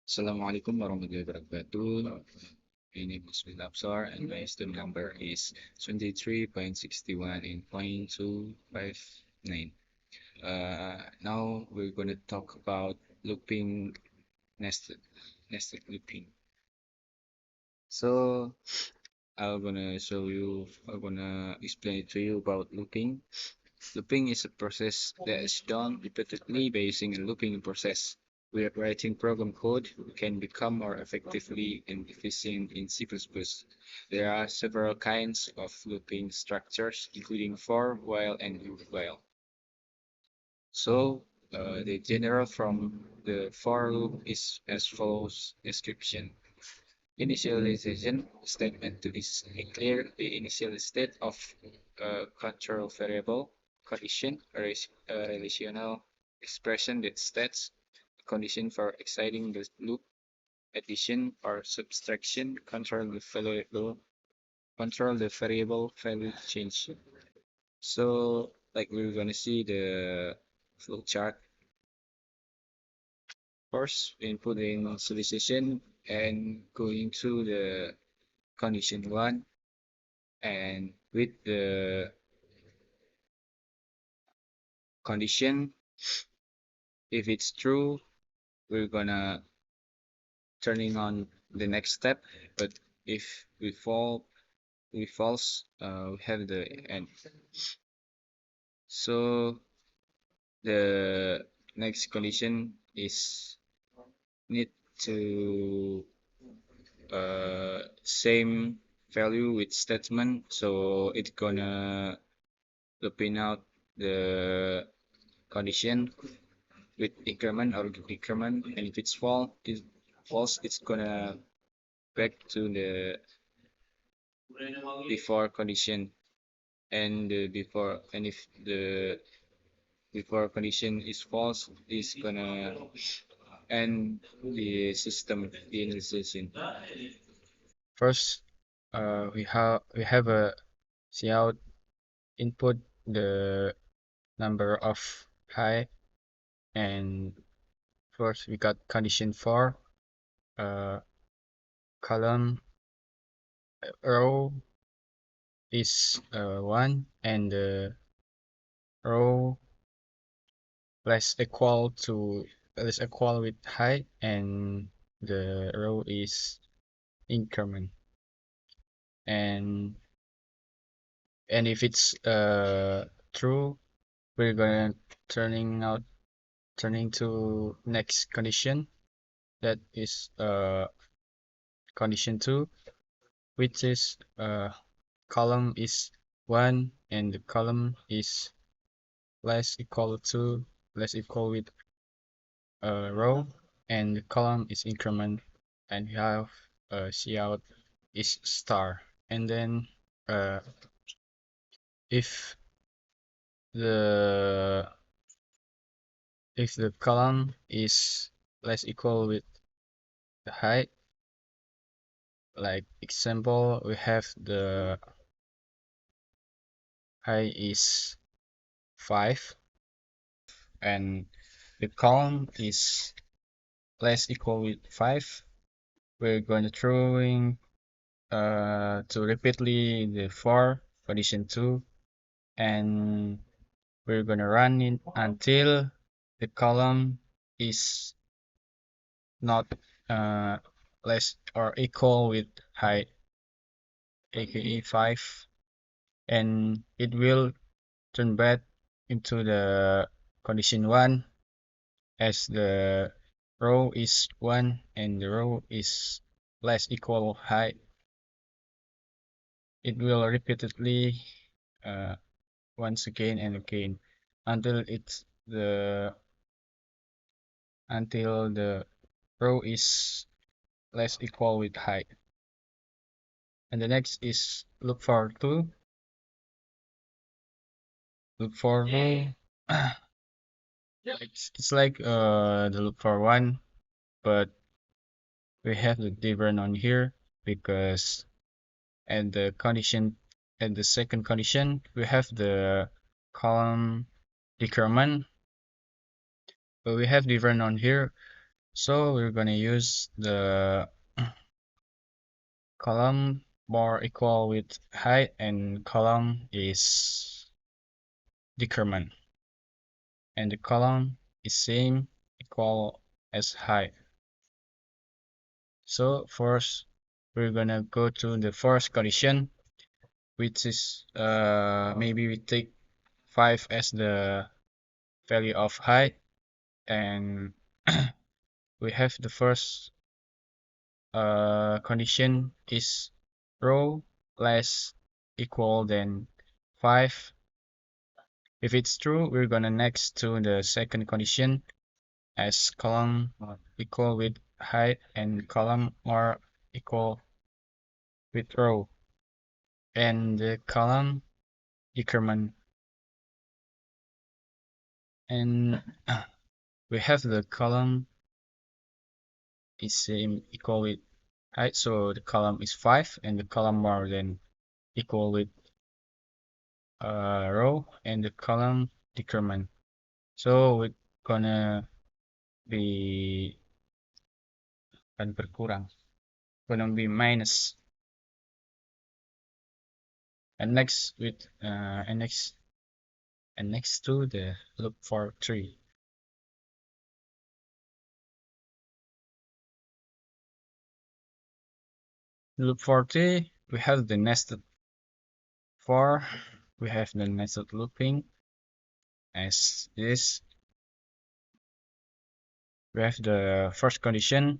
Assalamualaikum warahmatullahi wabarakatuh. My name is Will Absar and my student number is 23.61 in point 259. Now we're going to talk about looping nested nested looping. So I'm gonna explain it to you about looping. Looping is a process that is done repeatedly by using a looping process. Where writing program code can become more effectively and efficient in C++. There are several kinds of looping structures, including for, while, and do while. So, the general from the for loop is as follows description. Initialization statement to declare the initial state of a control variable, condition, a relational expression that states a condition for exciting the loop, addition or subtraction, control the variable value change. So, like we're gonna see the flow chart. First, inputting solicitation and going through the condition one, and with the condition, if it's true, we're gonna turning on the next step. But if we false, we have the end. So the next condition is need to same value with statement, so it's gonna looping out the condition with increment or decrement, and if it's false, it's gonna back to the before condition, and if the before condition is false, it's gonna end the system initialization. First, we have a cout input the number of high, and first we got condition for column row is 1 and the row less equal with height, and the row is increment, and if it's true, we're gonna turning to next condition, that is condition 2, which is column is 1 and the column is less equal with row, and the column is increment, and you have cout is star. And then if the column is less equal with the height, like example, we have the height is 5 and the column is less equal with 5, we're going to throwing to repeatedly the for condition 2, and we're gonna run it until the column is not less or equal with height, aka 5, and it will turn back into the condition 1 as the row is 1 and the row is less equal height. It will repeatedly once again and again until the row is less equal with height. And the next is look for 2. Look for 2. It's like the look for 1, but we have the different on here because and the second condition we have the column decrement, but we have different on here. So we're gonna use the column bar equal with height and column is decrement, and the column is same equal as height. So first we're gonna go to the first condition, which is maybe we take 5 as the value of height, and we have the first condition is row less equal than 5. If it's true, we're gonna next to the second condition as column equal with height and column are equal with row, and the column decrement, and we have the column is same equal with height, so the column is 5 and the column more than equal with row and the column decrement. So we're gonna be berkurang, gonna be minus, and next with next to the loop for 3. Loop for 3, we have the nested for, we have the nested looping as this. We have the first condition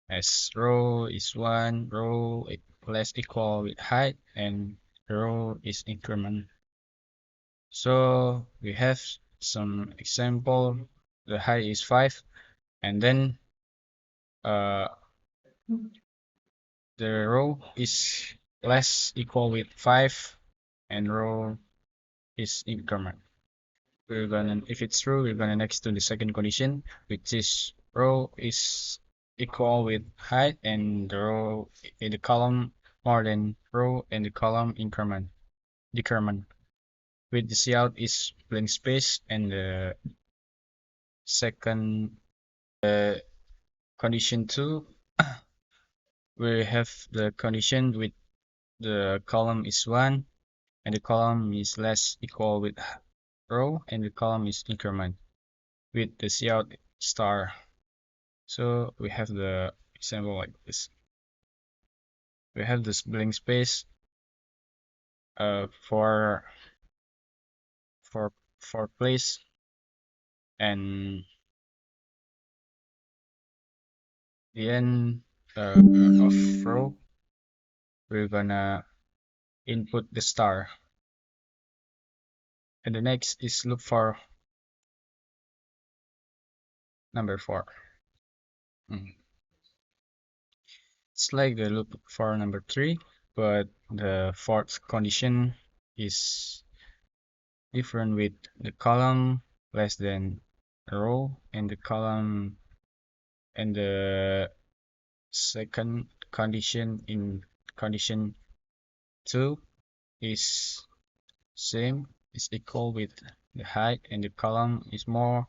as row is 1, row less equal with height, and row is increment. So we have some example. The height is 5, and then uh, the row is less equal with 5, and row is increment. We're gonna, if it's true, we're gonna next to the second condition, which is row is equal with height, and the row in the column more than row and the column increment decrement. With the cout is blank space, and the second condition 2, we have the condition with the column is 1 and the column is less equal with row and the column is increment with the cout star. So we have the example like this. We have this blank space for place, and the end of row we're gonna input the star, and the next is loop for number 4. It's like the loop for number 3, but the fourth condition is different with the column less than a row, and the column, and the second condition in condition 2 is same, is equal with the height, and the column is more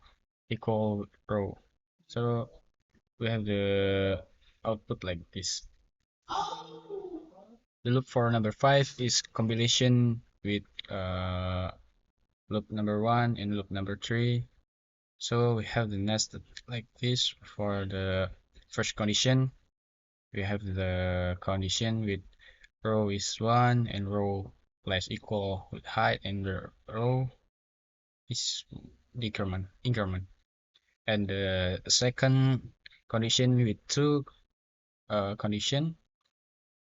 equal with row. So we have the output like this. The loop for number 5 is combination with loop number 1 and loop number 3. So we have the nested like this for the first condition. We have the condition with row is 1 and row less equal with height, and the row is increment. And the second condition with 2 condition,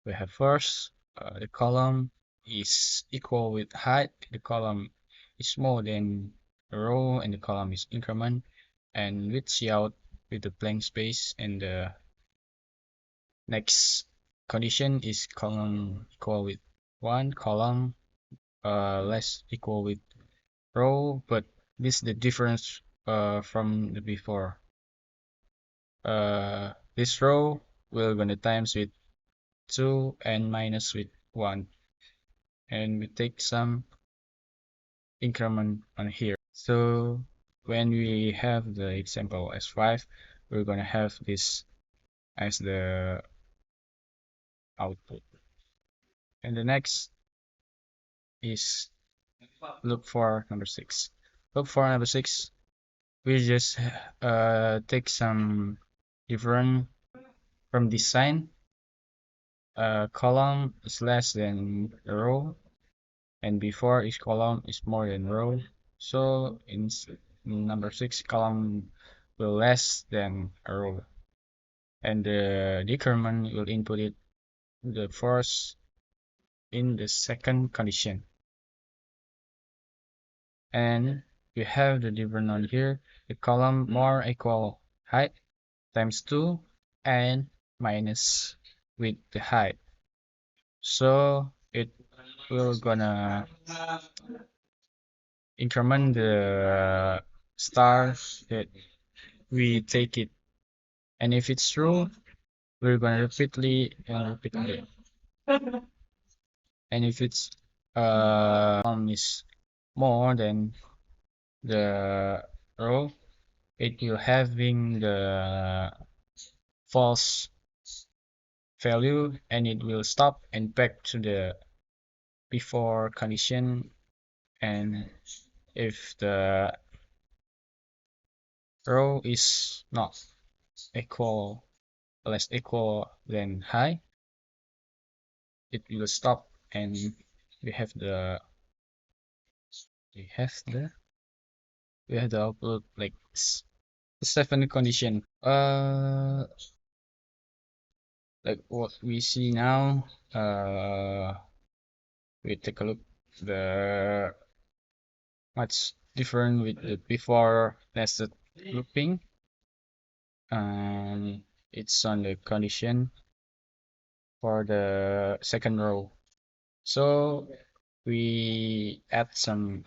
we have first the column is equal with height, the column is more than the row, and the column is increment, and with cout with the blank space, and the next condition is column equal with 1, column less equal with row, but this is the difference from the before. This row we're gonna times with 2 and minus with 1, and we take some increment on here. So when we have the example as 5, we're gonna have this as the output. And the next is loop for number 6. Loop for number 6, we just take some different from this sign. Column is less than a row, and before each column is more than row. So in number 6, column will less than a row, and the decrement will input it the first in the second condition. And we have the different on here. The column more equal height times 2 and minus with the height. So it will gonna increment the star that we take it. And if it's true, we're gonna repeatedly and repeatedly. And if it's is more than the row, it will having the false value, and it will stop and back to the before condition. And if the row is not equal less equal than high, it will stop, and we have the we have the we have the output like this. The seventh condition, like what we see now. We take a look the much different with the before nested looping. And it's on the condition for the second row. So we add some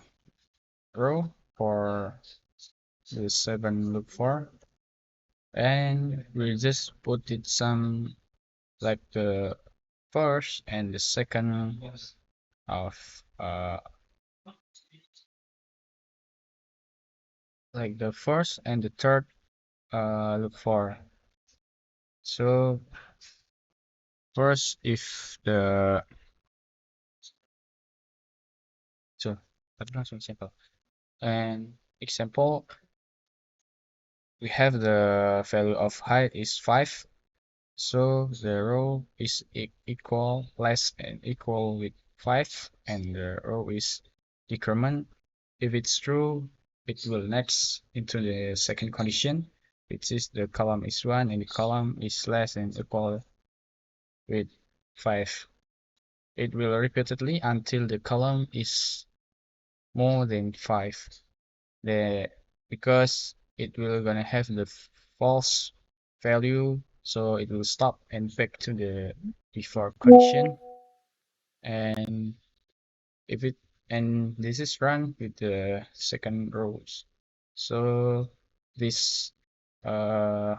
row for the 7 loop for, and we just put it some like the first and the second of like the first and the third loop for. So first, if the so that's one example. And example, we have the value of height is 5. So the row is equal less and equal with 5, and the row is decrement. If it's true, it will next into the second condition, which is the column is 1 and the column is less than equal with 5. It will repeatedly until the column is more than 5. Because it will gonna have the false value, so it will stop and back to the before condition. And if it and this is run with the second rows, so this 2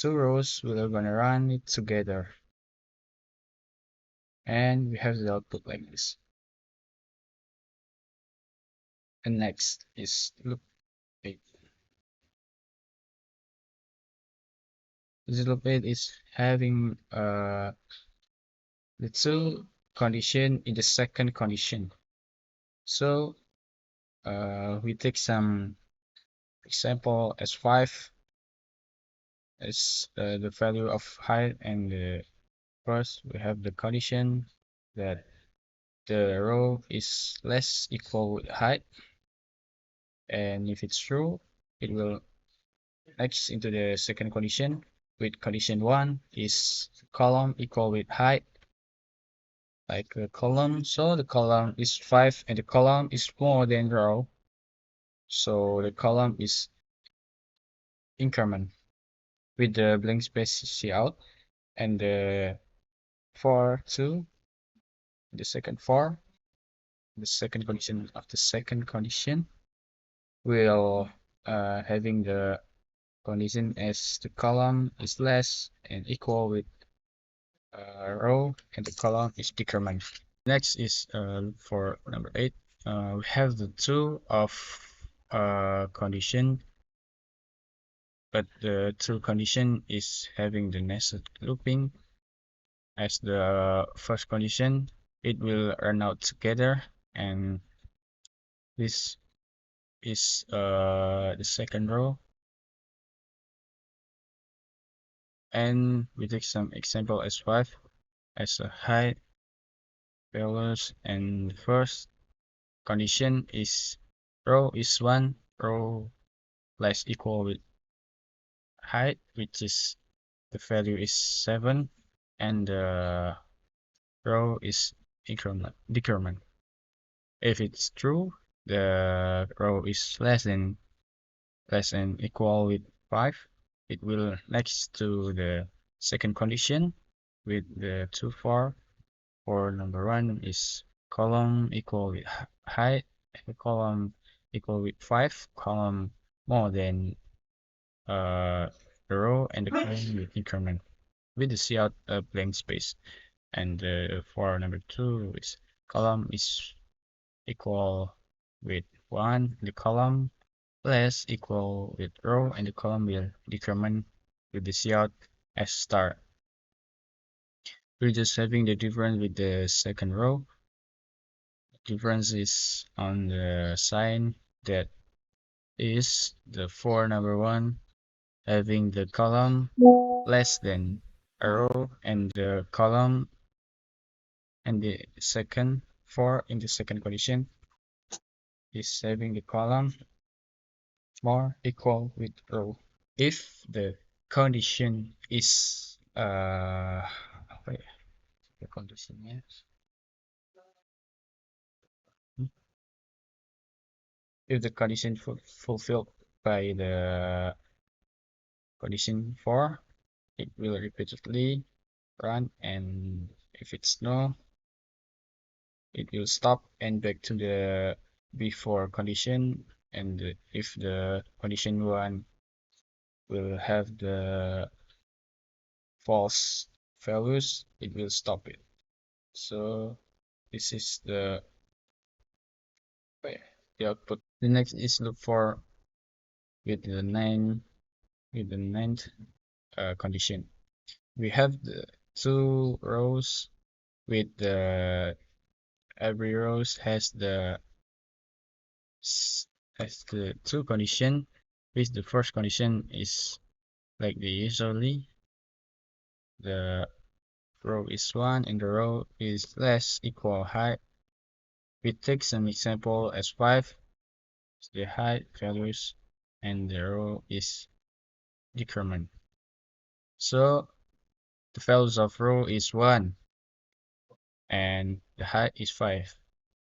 rows will gonna run it together, and we have the output like this. And next is loop 8. This loop 8 is having the 2 condition in the second condition. So we take some example as 5 as the value of height, and first we have the condition that the row is less equal with height, and if it's true, it will next into the second condition with condition 1 is column equal with height, like the column. So the column is 5 and the column is more than row, so the column is increment with the blank space out, and the for 2 the second for the second condition of the second condition will having the condition as the column is less and equal with row, and the column is decrement. Next is for number 8. We have the 2 of condition but the true condition is having the nested looping as the first condition. It will run out together, and this is the second row. And we take some example S5 as a height values, and the first condition is row is 1, row less equal with height, which is the value is 7, and the row is decrement. If it's true, the row is less than equal with 5. It will next to the second condition with the 2 for number 1 is column equal with height, column equal with 5, column more than the row, and the column with increment with the cout blank space. And for number 2 is column is equal with 1, the column less equal with row, and the column will decrement with the cout as star. We're just having the difference with the second row. The difference is on the sign, that is the for number 1 having the column less than a row, and the column, and the second for in the second condition is having the column more equal with row. If the condition is wait, the condition is if the condition fulfilled by the condition 4, it will repeatedly run, and if it's no, it will stop and back to the before condition. And if the condition 1 will have the false values, it will stop it. So this is the output. The next is look for with the ninth condition. We have the 2 rows with the every rows has the 2 condition, which the first condition is like the usually the row is 1 and the row is less equal height. We take some example as 5, the height values, and the row is decrement. So the values of row is 1 and the height is 5.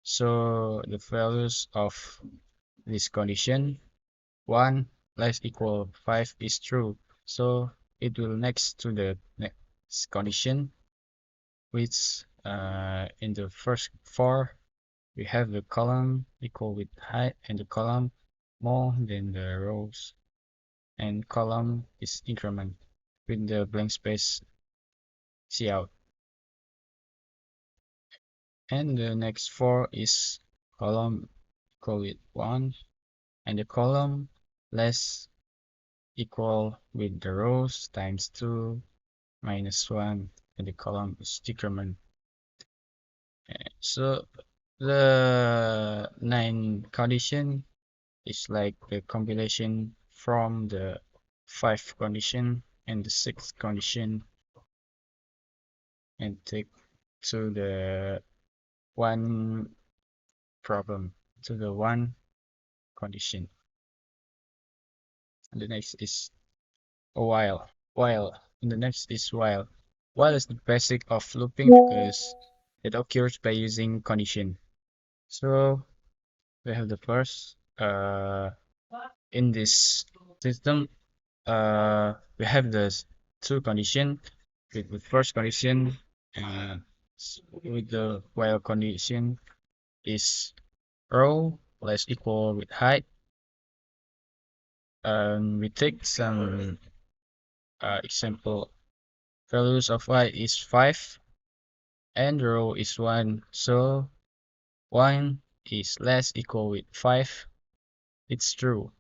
So the values of this condition 1 less equal 5 is true. So it will next to the next condition, which in the first 4 we have the column equal with height and the column more than the rows, and column is increment with the blank space cout. And the next 4 is column equal with 1 and the column less equal with the rows times 2 minus 1, and the column is decrement. So the 9 condition is like the combination from the 5 condition and the 6th condition, and take to the one problem, to the one condition. And the next is a while. And the next is while. While is the basic of looping because it occurs by using condition. So we have the first in this system we have the 2 condition. With the first condition with the while condition is row less equal with height. We take some example. Values of y is 5 and row is 1, so 1 is less equal with 5. It's true.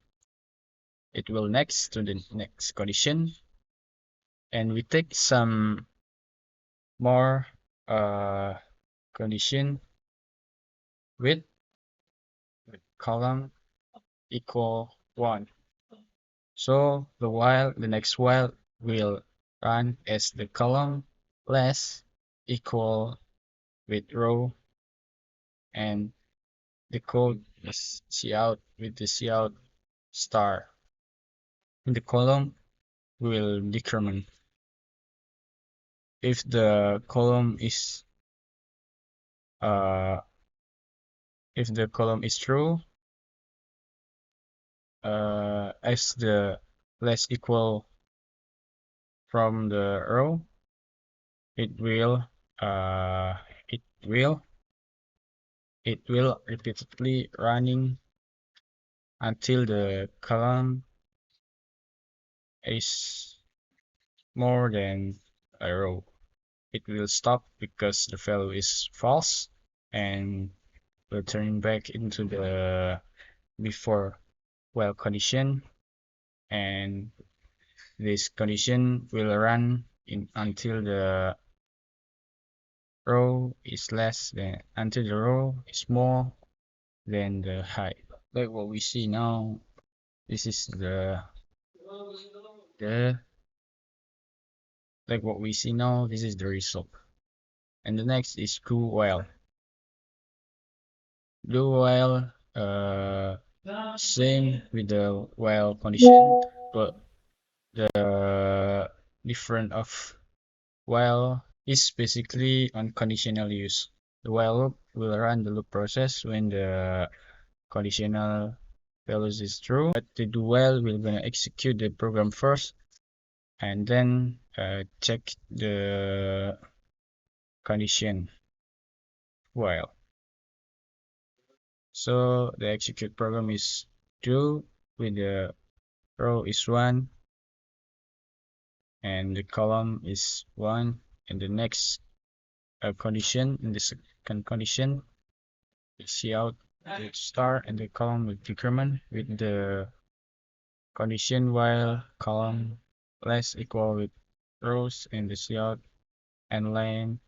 it will next to the next condition, and we take some more condition with column equal 1. So the next while will run as the column less equal with row, and the code is cout with the cout star. The column will decrement. If the column is uh, true, as the less equal from the row, it will uh, it will repeatedly running until the column is more than a row. It will stop because the value is false and will turn back into the before while condition, and this condition will run until the row is more than the height. Like what we see now, this is the like what we see now, this is the result. And the next is do while. Do while same with the while condition, but the difference of while is basically on conditional use. The while loop will run the loop process when the conditional values is true, but the do while will gonna execute the program first and then check the condition while. So the execute program is true with the row is 1 and the column is 1, and the next condition in the second condition is cout the star, and the column will decrement with the condition while column less equal with rows, and the cout and line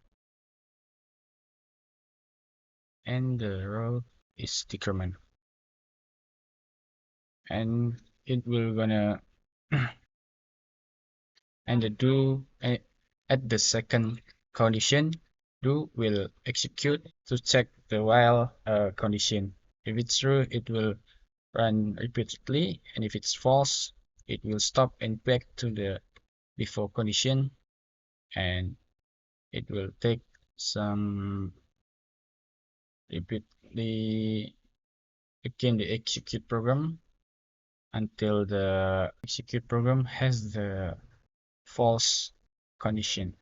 and the row is decrement, and it will gonna and the do at the second condition, do will execute to check the while condition. If it's true, it will run repeatedly, and if it's false, it will stop and back to the before condition, and it will take some repeatedly again the execute program until the execute program has the false condition.